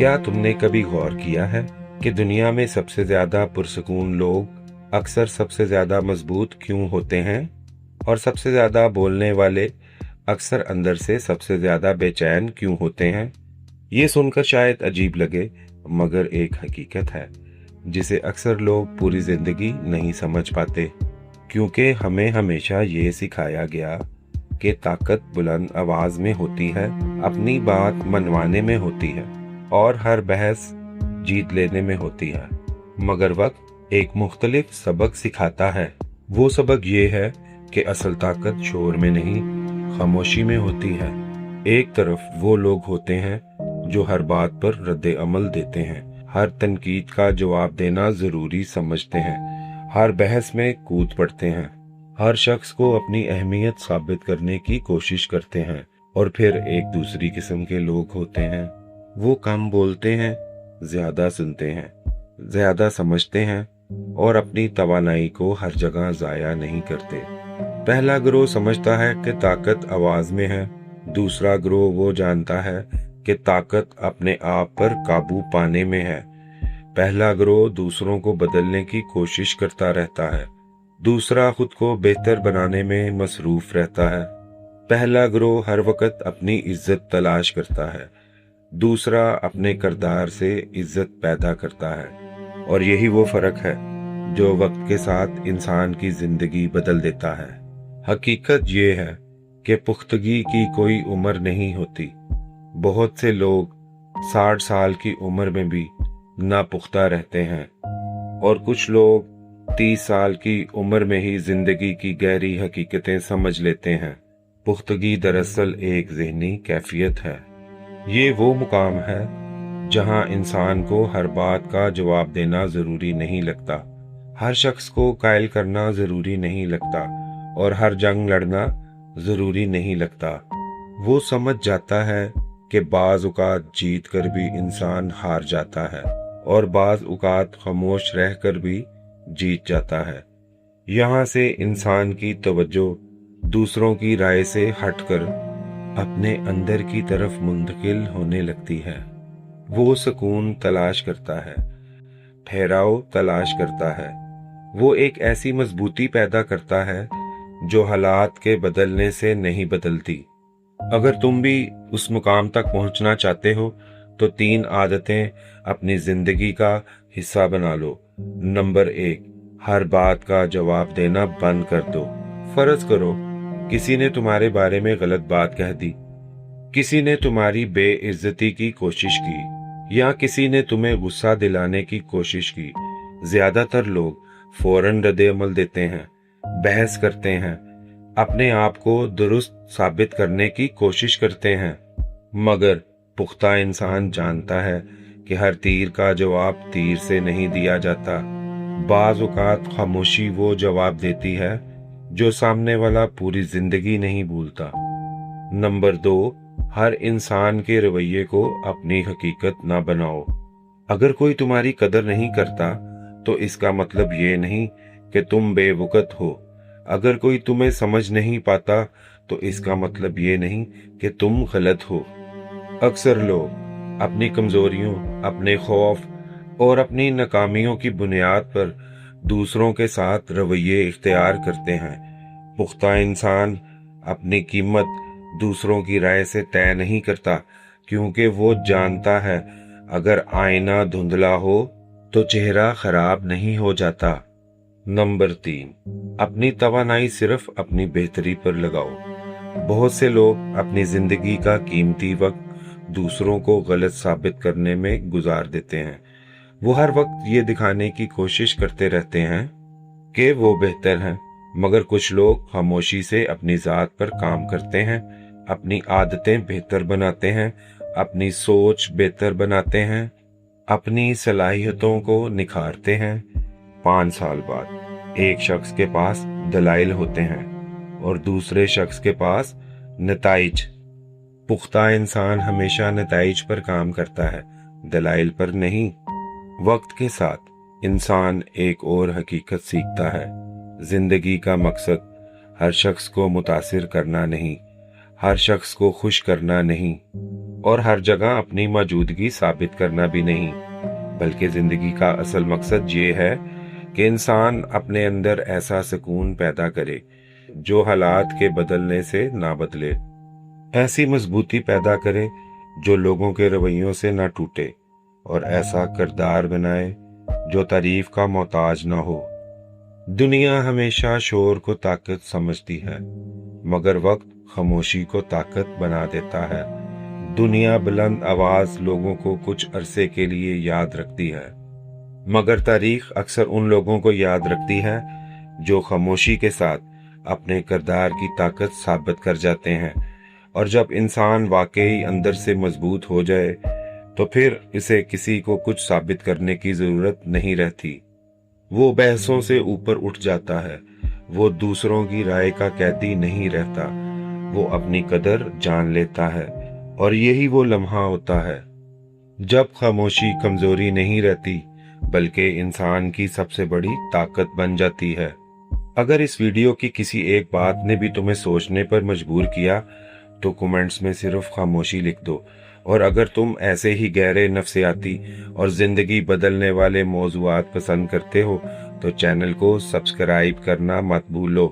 क्या तुमने कभी गौर किया है कि दुनिया में सबसे ज्यादा पुरसकून लोग अक्सर सबसे ज्यादा मजबूत क्यों होते हैं, और सबसे ज्यादा बोलने वाले अक्सर अंदर से सबसे ज्यादा बेचैन क्यों होते हैं? ये सुनकर शायद अजीब लगे, मगर एक हकीकत है जिसे अक्सर लोग पूरी जिंदगी नहीं समझ पाते, क्योंकि हमें हमेशा ये सिखाया गया कि ताकत बुलंद आवाज में होती है, अपनी बात मनवाने में होती है और हर बहस जीत लेने में होती है। मगर वक्त एक मुख्तलिफ सबक सिखाता है। वो सबक ये है कि असल ताकत शोर में नहीं, खामोशी में होती है। एक तरफ वो लोग होते हैं जो हर बात पर रद्द अमल देते हैं, हर तनकीद का जवाब देना जरूरी समझते हैं, हर बहस में कूद पड़ते हैं, हर शख्स को अपनी अहमियत साबित करने की कोशिश करते हैं। और फिर एक दूसरी किस्म के लोग होते हैं, वो कम बोलते हैं, ज्यादा सुनते हैं, ज्यादा समझते हैं और अपनी तवानाई को हर जगह जाया नहीं करते। पहला ग्रोह समझता है कि ताकत आवाज में है, दूसरा ग्रोह वो जानता है कि ताकत अपने आप पर काबू पाने में है। पहला ग्रोह दूसरों को बदलने की कोशिश करता रहता है, दूसरा खुद को बेहतर बनाने में मसरूफ रहता है। पहला ग्रोह हर वक्त अपनी इज्जत तलाश करता है, दूसरा अपने किरदार से इज्जत पैदा करता है। और यही वो फर्क है जो वक्त के साथ इंसान की जिंदगी बदल देता है। हकीकत ये है कि पुख्तगी की कोई उम्र नहीं होती। बहुत से लोग 60 साल की उम्र में भी नापुख्ता रहते हैं और कुछ लोग 30 साल की उम्र में ही जिंदगी की गहरी हकीकतें समझ लेते हैं। पुख्तगी दरअसल एक ज़हनी कैफियत है। ये वो मुकाम है जहां इंसान को हर बात का जवाब देना जरूरी नहीं लगता, हर शख्स को कायल करना जरूरी नहीं लगता और हर जंग लड़ना जरूरी नहीं लगता। वो समझ जाता है कि बाज औकात जीत कर भी इंसान हार जाता है और बाज औकात खामोश रहकर भी जीत जाता है। यहाँ से इंसान की तवज्जो दूसरों की राय से हटकर अपने अंदर की तरफ मुंतकिल होने लगती है। वो सुकून तलाश करता है, ठहराव तलाश करता है। वो एक ऐसी मजबूती पैदा करता है जो हालात के बदलने से नहीं बदलती। अगर तुम भी उस मुकाम तक पहुंचना चाहते हो तो 3 आदतें अपनी जिंदगी का हिस्सा बना लो। नंबर 1, हर बात का जवाब देना बंद कर दो। फर्ज करो किसी ने तुम्हारे बारे में गलत बात कह दी, किसी ने तुम्हारी बेइज्जती की कोशिश की या किसी ने तुम्हें गुस्सा दिलाने की कोशिश की। ज्यादातर लोग फौरन रद्द अमल देते हैं, बहस करते हैं, अपने आप को दुरुस्त साबित करने की कोशिश करते हैं। मगर पुख्ता इंसान जानता है कि हर तीर का जवाब तीर से नहीं दिया जाता। बाज औकात खामोशी वो जवाब देती है जो सामने वाला पूरी जिंदगी नहीं भूलता। नंबर 2, हर इंसान के रवैये को अपनी हकीकत ना बनाओ। अगर कोई तुम्हारी कदर नहीं करता तो इसका मतलब ये नहीं कि तुम बेवकूफ हो। अगर कोई तुम्हें समझ नहीं पाता तो इसका मतलब ये नहीं कि तुम गलत हो। अक्सर लोग अपनी कमजोरियों, अपने खौफ और अपनी नाकामियों की बुनियाद पर दूसरों के साथ रवैये इख्तियार करते हैं। पुख्ता इंसान अपनी कीमत दूसरों की राय से तय नहीं करता, क्योंकि वो जानता है अगर आईना धुंधला हो तो चेहरा खराब नहीं हो जाता। नंबर 3, अपनी तवानाई सिर्फ अपनी बेहतरी पर लगाओ। बहुत से लोग अपनी जिंदगी का कीमती वक्त दूसरों को गलत साबित करने में गुजार देते हैं। वो हर वक्त ये दिखाने की कोशिश करते रहते हैं कि वो बेहतर हैं। मगर कुछ लोग खामोशी से अपनी जात पर काम करते हैं, अपनी आदतें बेहतर बनाते हैं, अपनी सोच बेहतर बनाते हैं, अपनी सलाहियतों को निखारते हैं। 5 साल बाद एक शख्स के पास दलाइल होते हैं और दूसरे शख्स के पास नताइज। पुख्ता इंसान हमेशा नताइज पर काम करता है, दलाइल पर नहीं। वक्त के साथ इंसान एक और हकीकत सीखता है। जिंदगी का मकसद हर शख्स को मुतासिर करना नहीं, हर शख्स को खुश करना नहीं और हर जगह अपनी मौजूदगी साबित करना भी नहीं, बल्कि जिंदगी का असल मकसद ये है कि इंसान अपने अंदर ऐसा सुकून पैदा करे जो हालात के बदलने से ना बदले, ऐसी मजबूती पैदा करे जो लोगों के रवैयों से ना टूटे, और ऐसा किरदार बनाए जो तारीफ का मोहताज ना हो। दुनिया हमेशा शोर को ताकत समझती है, मगर वक्त खामोशी को ताकत बना देता है। दुनिया बुलंद आवाज लोगों को कुछ अरसे के लिए याद रखती है, मगर तारीख अक्सर उन लोगों को याद रखती है जो खामोशी के साथ अपने किरदार की ताकत साबित कर जाते हैं। और जब इंसान वाकई अंदर से मजबूत हो जाए तो फिर इसे किसी को कुछ साबित करने की जरूरत नहीं रहती। वो बहसों से ऊपर उठ जाता है, वो दूसरों की राय का कैदी नहीं रहता, वो अपनी कदर जान लेता है। और यही वो लम्हा होता है जब खामोशी कमजोरी नहीं रहती, बल्कि इंसान की सबसे बड़ी ताकत बन जाती है। अगर इस वीडियो की किसी एक बात ने भी तुम्हें सोचने पर मजबूर किया तो कमेंट्स में सिर्फ खामोशी लिख दो। और अगर तुम ऐसे ही गहरे नफ्सियाती और जिंदगी बदलने वाले मौज़ूआत पसंद करते हो तो चैनल को सब्सक्राइब करना मत भूलो।